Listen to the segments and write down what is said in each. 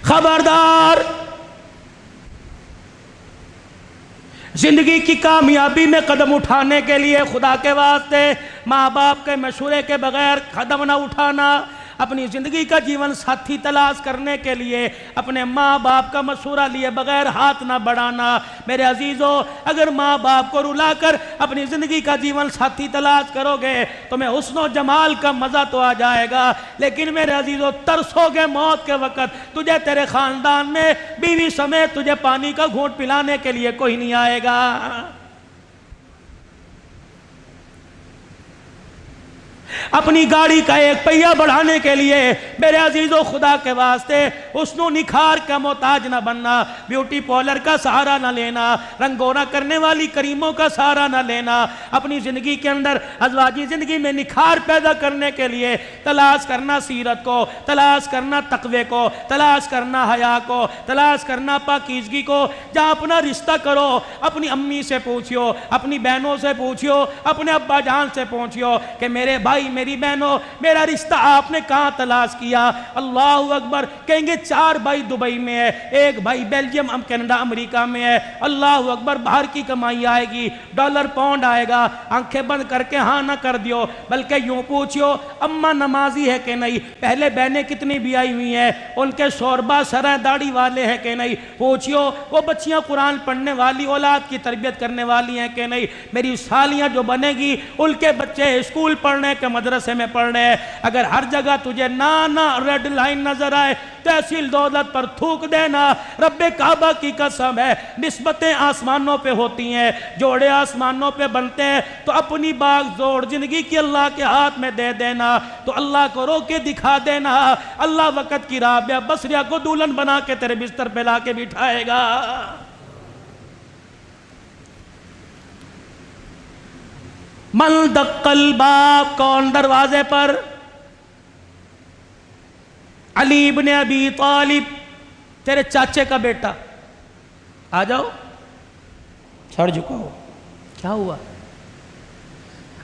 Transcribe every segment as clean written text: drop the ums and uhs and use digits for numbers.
خبردار، زندگی کی کامیابی میں قدم اٹھانے کے لیے خدا کے واسطے ماں باپ کے مشورے کے بغیر قدم نہ اٹھانا، اپنی زندگی کا جیون ساتھی تلاش کرنے کے لیے اپنے ماں باپ کا مشورہ لیے بغیر ہاتھ نہ بڑھانا۔ میرے عزیزو، اگر ماں باپ کو رلا کر اپنی زندگی کا جیون ساتھی تلاش کرو گے تمہیں حسن و جمال کا مزہ تو آ جائے گا، لیکن میرے عزیزو ترسو گے موت کے وقت، تجھے تیرے خاندان میں بیوی سمیت تجھے پانی کا گھونٹ پلانے کے لیے کوئی نہیں آئے گا۔ اپنی گاڑی کا ایک پہیہ بڑھانے کے لیے میرے عزیزو خدا کے واسطے حسن و نکھار کا محتاج نہ بننا، بیوٹی پارلر کا سہارا نہ لینا، رنگونا کرنے والی کریموں کا سہارا نہ لینا۔ اپنی زندگی کے اندر ازواجی زندگی میں نکھار پیدا کرنے کے لیے تلاش کرنا سیرت کو، تلاش کرنا تقوی کو، تلاش کرنا حیا کو، تلاش کرنا پاکیزگی کو۔ جہاں اپنا رشتہ کرو اپنی امی سے پوچھو، اپنی بہنوں سے پوچھو، اپنے ابا جان سے پوچھو کہ میرے بھائی میری بہنوں میرا رشتہ آپ نے کہاں تلاش کیا؟ اللہ اکبر، کہیں گے 4 بھائی دبئی میں ہے، 1 بھائی بیلجیم، کینیڈا، امریکہ میں ہے۔ اللہ اکبر، باہر کی کمائی آئے گی، ڈالر پاؤنڈ آئے گا، آنکھیں بند کر کے ہاں نہ کر دیو، بلکہ یوں پوچھو اماں نمازی ہے کہ نہیں، پہلے بہنیں کتنی بھی آئی ہوئی ہیں، ان کے شوربا سرائے داڑھی والے ہیں کہ نہیں، پوچھو وہ بچیاں قرآن پڑھنے والی اولاد کی تربیت کرنے والی ہیں کہ نہیں، میری سالیاں جو بنے گی ان کے بچے اسکول پڑھنے کے مدرسے میں پڑھ رہے ہیں۔ اگر ہر جگہ تجھے نانا ریڈ لائن نظر آئے تحصیل دولت پر تھوک دینا، رب کعبہ کی قسم ہے نسبتیں آسمانوں پہ ہوتی ہیں، جوڑے آسمانوں پہ بنتے ہیں، تو اپنی باغ زوڑ زندگی کی اللہ کے ہاتھ میں دے دینا، تو اللہ کو رو کے دکھا دینا، اللہ وقت کی رابعہ بصریہ کو دلہن بنا کے تیرے بستر پہ لا کے بٹھائے گا۔ من دق الباب، کون دروازے پر؟ علی ابن ابی طالب، تیرے چاچے کا بیٹا، آ جاؤ، سر جھکاؤ، کیا ہوا؟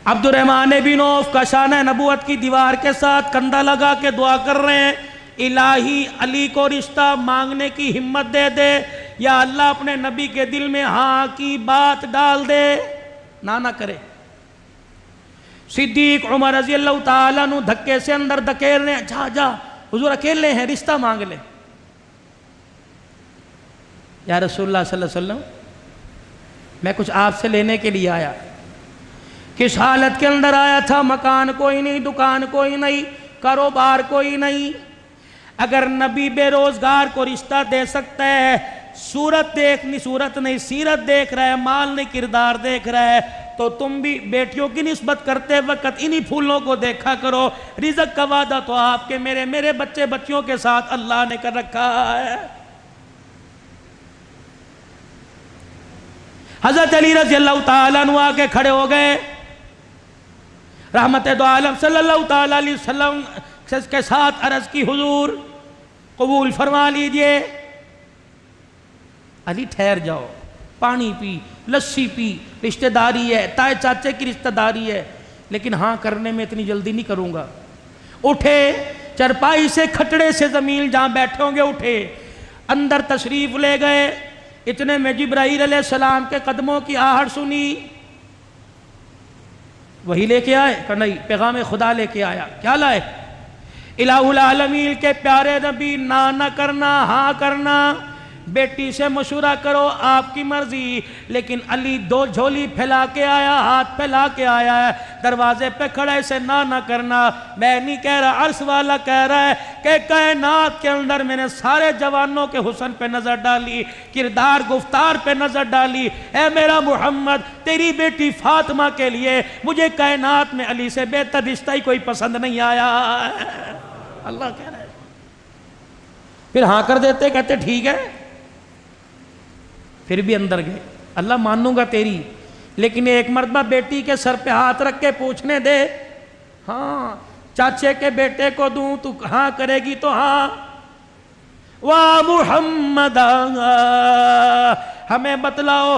عبد الرحمن بن عوف کاشانہ نبوت کی دیوار کے ساتھ کندھا لگا کے دعا کر رہے ہیں، الہی علی کو رشتہ مانگنے کی ہمت دے دے، یا اللہ اپنے نبی کے دل میں ہاں کی بات ڈال دے، نہ کرے۔ صدیق عمر رضی اللہ تعالیٰ عنہ دھکے سے اندر دھکیل رہے ہیں، جا حضور اکیلے ہیں، رشتہ مانگ لے۔ یا رسول اللہ صلی اللہ علیہ وسلم، میں کچھ آپ سے لینے کے لیے آیا۔ کس حالت کے اندر آیا تھا؟ مکان کوئی نہیں، دکان کوئی نہیں، کاروبار کوئی نہیں۔ اگر نبی بے روزگار کو رشتہ دے سکتا ہے، صورت نہیں سیرت دیکھ رہا ہے، مال نہیں کردار دیکھ رہا ہے، تو تم بھی بیٹیوں کی نسبت کرتے وقت انہی پھولوں کو دیکھا کرو۔ رزق کا وعدہ تو آپ کے میرے بچے بچیوں کے ساتھ اللہ نے کر رکھا ہے۔ حضرت علی رضی اللہ تعالیٰ عنہ آ کے کھڑے ہو گئے، رحمت دو عالم صلی اللہ تعالیٰ علیہ وسلم کے ساتھ عرض کی، حضور قبول فرما لیجئے۔ علی ٹھہر جاؤ، پانی پی، لسی پی، رشتہ داری ہے، تائے چاچے کی رشتہ داری ہے، لیکن ہاں کرنے میں اتنی جلدی نہیں کروں گا۔ اٹھے، چرپائی سے کھٹڑے سے زمین جہاں بیٹھے ہوں گے اٹھے، اندر تشریف لے گئے۔ اتنے میں جبرائیل علیہ السلام کے قدموں کی آہٹ سنی، وہی لے کے آئے کہ نہیں، پیغام خدا لے کے آیا۔ کیا لائے؟ الہ العالمین کے پیارے نبی، نہ کرنا ہاں کرنا، بیٹی سے مشورہ کرو، آپ کی مرضی۔ لیکن علی 2 جھولی پھیلا کے آیا، ہاتھ پھیلا کے آیا ہے، دروازے پہ کھڑے سے نہ کرنا۔ میں نہیں کہہ رہا، عرش والا کہہ رہا ہے کہ کائنات کے اندر میں نے سارے جوانوں کے حسن پہ نظر ڈالی، کردار گفتار پہ نظر ڈالی، اے میرا محمد تیری بیٹی فاطمہ کے لیے مجھے کائنات میں علی سے بہتر رشتہ ہی کوئی پسند نہیں آیا۔ اللہ کہہ رہا ہے، پھر ہاں کر دیتے، کہتے ٹھیک ہے، پھر بھی اندر گئے، اللہ مانوں گا تیری، لیکن ایک مرتبہ بیٹی کے سر پہ ہاتھ رکھ کے پوچھنے دے، ہاں چاچے کے بیٹے کو دوں تو ہاں کرے گی تو ہاں۔ وا محمد، ہمیں بتلاؤ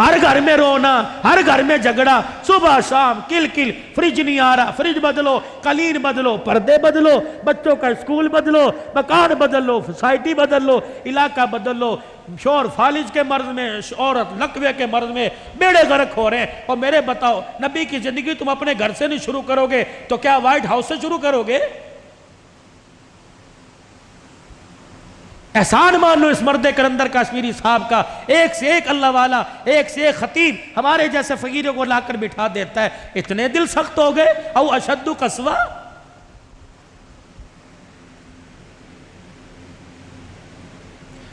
ہر گھر میں رونا، ہر گھر میں جھگڑا، صبح شام کل کل، فریج نہیں آ رہا، فریج بدلو، قالین بدلو، پردے بدلو، بچوں کا اسکول بدلو، مکان بدل لو، سوسائٹی بدل لو، علاقہ بدل لو، شور فالج کے مرض میں، عورت لقوے کے مرض میں بیڑے غرق ہو رہے ہیں۔ اور میرے بتاؤ، نبی کی زندگی تم اپنے گھر سے نہیں شروع کرو گے تو کیا وائٹ ہاؤس سے شروع کرو گے؟ احسان مان لو اس مرد کرندر کشمیری صاحب کا، ایک سے ایک اللہ والا، ایک سے ایک خطیب ہمارے جیسے فقیروں کو لا کر بٹھا دیتا ہے۔ اتنے دل سخت ہو گئے، او اشد قسوہ۔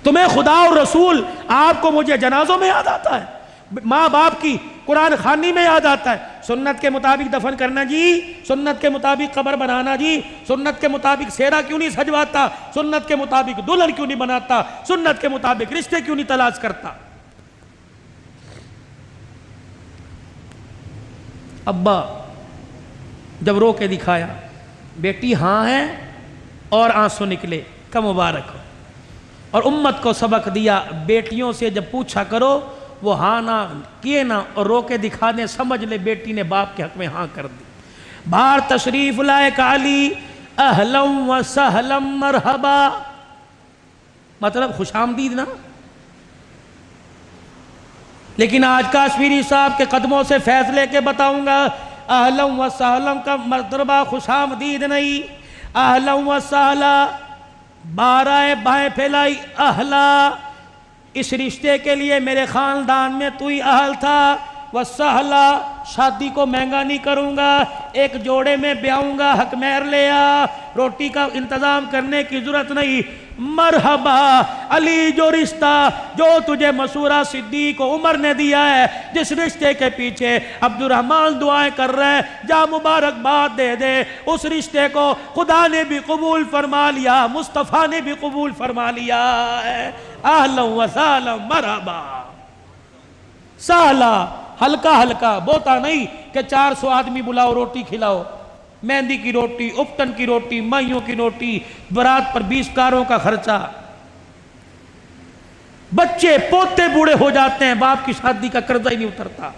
تمہیں خدا اور رسول، آپ کو مجھے جنازوں میں یاد آتا ہے، ماں باپ کی قرآن خوانی میں یاد آتا ہے، سنت کے مطابق دفن کرنا جی، سنت کے مطابق قبر بنانا جی، سنت کے مطابق سیرا کیوں نہیں سجواتا، سنت کے مطابق دلہن کیوں نہیں بناتا، سنت کے مطابق رشتے کیوں نہیں تلاش کرتا۔ ابا جب رو کے دکھایا، بیٹی ہاں ہے، اور آنسو نکلے، کا مبارک ہو۔ اور امت کو سبق دیا، بیٹیوں سے جب پوچھا کرو وہ ہاں نہ کیے نہ اور رو کے دکھا دیں، سمجھ لے بیٹی نے باپ کے حق میں ہاں کر دی۔ باہر تشریف لائے علی، اہلا و سہلا مرحبا، مطلب خوش آمدید نا۔ لیکن آج کشمیری صاحب کے قدموں سے فیصلے کے بتاؤں گا، اہلا و سہلا کا مرتبہ خوش آمدید نہیں، اہلا و سہلا بارہ بائیں پھیلائی، اہلا اس رشتے کے لیے میرے خاندان میں تو ہی اہل تھا، وسہلا شادی کو مہنگا نہیں کروں گا، ایک جوڑے میں بیاؤں گا، حق مہر لے آ، روٹی کا انتظام کرنے کی ضرورت نہیں، مرحبا علی جو رشتہ جو تجھے مسورہ صدیق و عمر نے دیا ہے، جس رشتے کے پیچھے عبد الرحمن دعائیں کر رہے ہیں، جا مبارکباد دے دے، اس رشتے کو خدا نے بھی قبول فرما لیا، مصطفیٰ نے بھی قبول فرما لیا ہے۔ اہلا و سہلا مرحبا، سہلا ہلکا ہلکا، بوتا نہیں کہ 400 آدمی بلاؤ روٹی کھلاؤ، مہندی کی روٹی، اپٹن کی روٹی، مائیوں کی روٹی، برات پر 20 کاروں کا خرچہ، بچے پوتے بوڑھے ہو جاتے ہیں، باپ کی شادی کا قرضہ ہی نہیں اترتا۔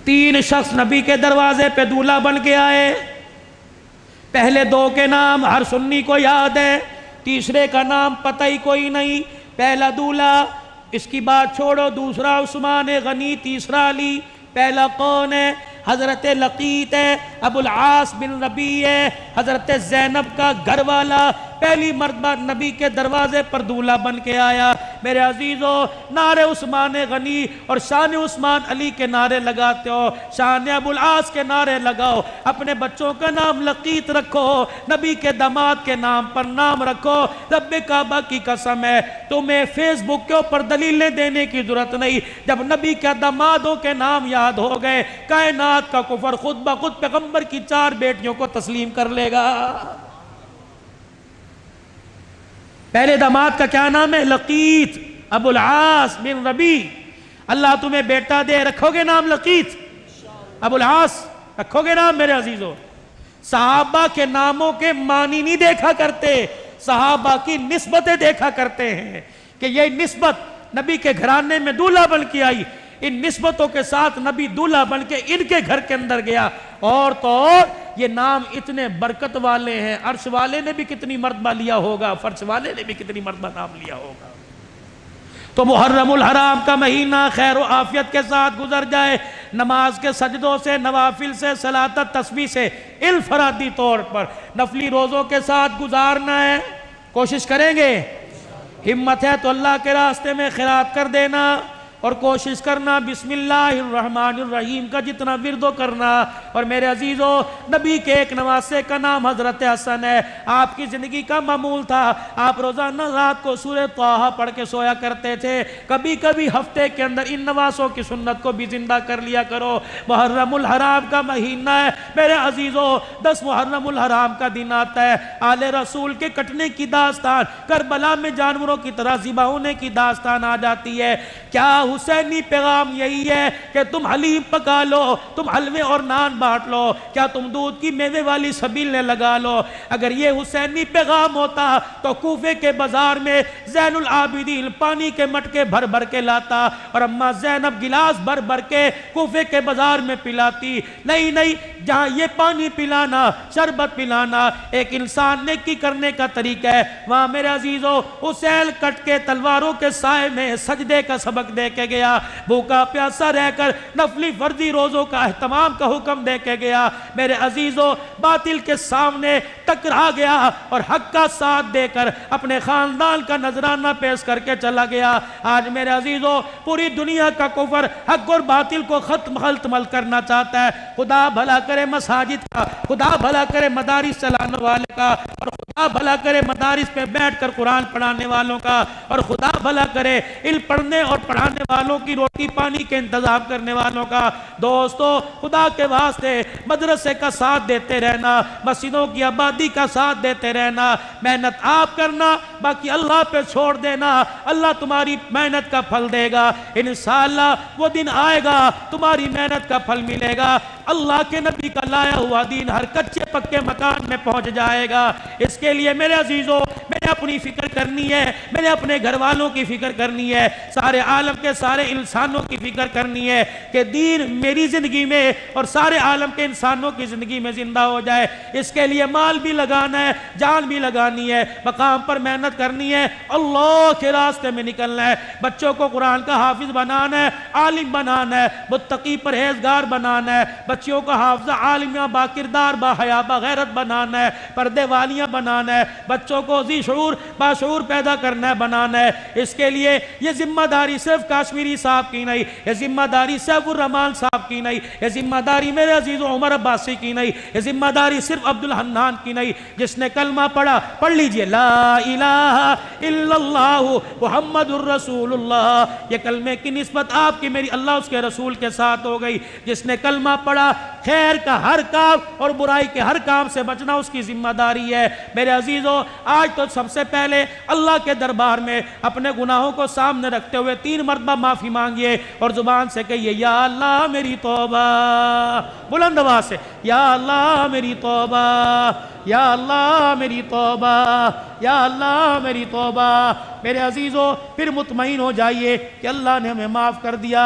3 شخص نبی کے دروازے پہ دولہا بن کے آئے، پہلے 2 کے نام ہر سنی کو یاد ہے، تیسرے کا نام پتہ ہی کوئی نہیں۔ پہلا دولہا، اس کی بات چھوڑو، دوسرا عثمان غنی، تیسرا علی۔ پہلا کون ہے؟ حضرت لقیط ہے، ابو العاص بن ربیع ہے، حضرت زینب کا گھر والا، پہلی مرتبہ نبی کے دروازے پر دولہا بن کے آیا۔ میرے عزیزو، نعرے عثمان غنی اور شان عثمان علی کے نعرے لگاتے ہو، شان ابو العاص کے نعرے لگاؤ، اپنے بچوں کا نام لقیط رکھو، نبی کے داماد کے نام پر نام رکھو۔ رب کعبہ کی قسم ہے، تمہیں فیس بک کے اوپر دلیلیں دینے کی ضرورت نہیں، جب نبی کے دامادوں کے نام یاد ہو گئے، کائنات کا کفر خود بخود پیغمبر کی 4 بیٹیوں کو تسلیم کر لے گا۔ پہلے داماد کا کیا نام ہے؟ لقیط، ابو العاص بن ربیع۔ اللہ تمہیں بیٹا دے، رکھو گے نام لقیط، ابو العاص رکھو گے نام میرے عزیزو۔ صحابہ کے ناموں کے معنی نہیں دیکھا کرتے، صحابہ کی نسبتیں دیکھا کرتے ہیں کہ یہ نسبت نبی کے گھرانے میں دولہا بن کے آئی، ان نسبتوں کے ساتھ نبی دولہا بن کے ان کے گھر کے اندر گیا۔ اور تو اور یہ نام اتنے برکت والے ہیں، عرش والے نے بھی کتنی مرتبہ لیا ہوگا، فرش والے نے بھی کتنی مرتبہ نام لیا ہوگا۔ تو محرم الحرام کا مہینہ خیر و عافیت کے ساتھ گزر جائے، نماز کے سجدوں سے، نوافل سے، صلاۃ تسبیح سے، انفرادی طور پر نفلی روزوں کے ساتھ گزارنا ہے۔ کوشش کریں گے، ہمت ہے تو اللہ کے راستے میں خیرات کر دینا، اور کوشش کرنا بسم اللہ الرحمن الرحیم کا جتنا وردو کرنا۔ اور میرے عزیزو، نبی کے ایک نواسے کا نام حضرت حسن ہے، آپ کی زندگی کا معمول تھا، آپ روزانہ رات کو سورہ طٰہٰ پڑھ کے سویا کرتے تھے، کبھی کبھی ہفتے کے اندر ان نواسوں کی سنت کو بھی زندہ کر لیا کرو۔ محرم الحرام کا مہینہ ہے میرے عزیزو، 10 محرم الحرام کا دن آتا ہے، آل رسول کے کٹنے کی داستان، کربلا میں جانوروں کی طرح ذبح ہونے کی داستان آ جاتی ہے۔ کیا حسینی پیغام یہی ہے کہ تم حلیم پکا لو، تم حلوے اور نان بانٹ لو، کیا تم دودھ کی میوے والی سبیلیں لگا لو۔ اگر یہ حسینی پیغام ہوتا تو کوفے کے بازار میں زین العابدین پانی کے مٹکے بھر بھر کے لاتا اور اماں زینب گلاس بھر بھر کے کوفے کے بازار میں پلاتی۔ نہیں نہیں، جہاں یہ پانی پلانا، شربت پلانا ایک انسان نیکی کرنے کا طریقہ ہے، وہاں میرے عزیزو حسین کٹ کے تلواروں کے سائے میں سجدے کا سبق دے کے گیا، بھوکا پیاسا رہ کر نفلی فردی روزوں کا اہتمام کا حکم دے کے گیا، میرے عزیزو باطل کے سامنے ٹکرا گیا اور حق کا ساتھ دے کر اپنے خاندان کا نذرانہ پیش کر کے چلا گیا۔ آج میرے عزیزو پوری دنیا کا کفر حق اور باطل کو ختم خلط-مل کرنا چاہتا ہے۔ خدا بھلا کرے مساجد کا، خدا بھلا کرے مدارس چلانے والے کا، اور خدا بھلا کرے مدارس پہ بیٹھ کر قرآن پڑھانے والوں کا، اور خدا بھلا کرے علم پڑھنے اور پڑھانے والوں کی روٹی پانی کے انتظام کرنے والوں کا۔ دوستو خدا کے واسطے مدرسے کا ساتھ دیتے رہنا، مسجدوں کی آبادی کا ساتھ دیتے رہنا، محنت آپ کرنا، باقی اللہ پہ چھوڑ دینا، اللہ تمہاری محنت کا پھل دے گا انشاءاللہ۔ وہ دن آئے گا تمہاری محنت کا پھل ملے گا، اللہ کے نبی کا لایا ہوا دین ہر کچے پکے مکان میں پہنچ جائے گا۔ اس کے لیے میرے عزیزوں میں نے اپنی فکر کرنی ہے، میں نے اپنے گھر والوں کی فکر کرنی ہے، سارے عالم کے سارے انسانوں کی فکر کرنی ہے کہ دین میری زندگی میں اور سارے عالم کے انسانوں کی زندگی میں زندہ ہو جائے۔ اس کے لیے مال بھی لگانا ہے، جان بھی لگانی ہے، مقام پر محنت کرنی ہے، اللہ کے راستے میں نکلنا ہے، بچوں کو قرآن کا حافظ بنانا ہے، عالم بنانا ہے، متقی پرہیزگار بنانا ہے، بچیوں کو حافظہ عالمیہ با کردار با حیا با غیرت بنانا ہے، پردے والیاں بنانا ہے، بچوں کو ذی شعور باشعور پیدا کرنا ہے، بنانا ہے۔ اس کے لیے یہ ذمہ داری صرف کاشمیری صاحب کی نہیں، یہ ذمہ داری سیف الرحمان صاحب کی نہیں، یہ ذمہ داری میرے عزیز عمر عباسی کی نہیں، یہ ذمہ داری صرف عبدالحنان کی نہیں۔ جس نے کلمہ پڑھا پڑھ لیجئے لا الہ الا اللہ محمد الرسول اللہ، یہ کلمے کی نسبت آپ کی میری اللہ اس کے رسول کے ساتھ ہو گئی۔ جس نے کلمہ پڑھا خیر کا ہر کام اور برائی کے ہر کام سے بچنا اس کی ذمہ داری ہے۔ میرے عزیزو آج تو سب سے پہلے اللہ کے دربار میں اپنے گناہوں کو سامنے رکھتے ہوئے 3 مرتبہ معافی مانگیے اور زبان سے کہیے یا اللہ میری توبہ، بلند آواز سے یا اللہ میری توبہ، یا اللہ میری توبہ، یا اللہ میری توبہ۔ میرے عزیزو پھر مطمئن ہو جائیے کہ اللہ نے ہمیں معاف کر دیا۔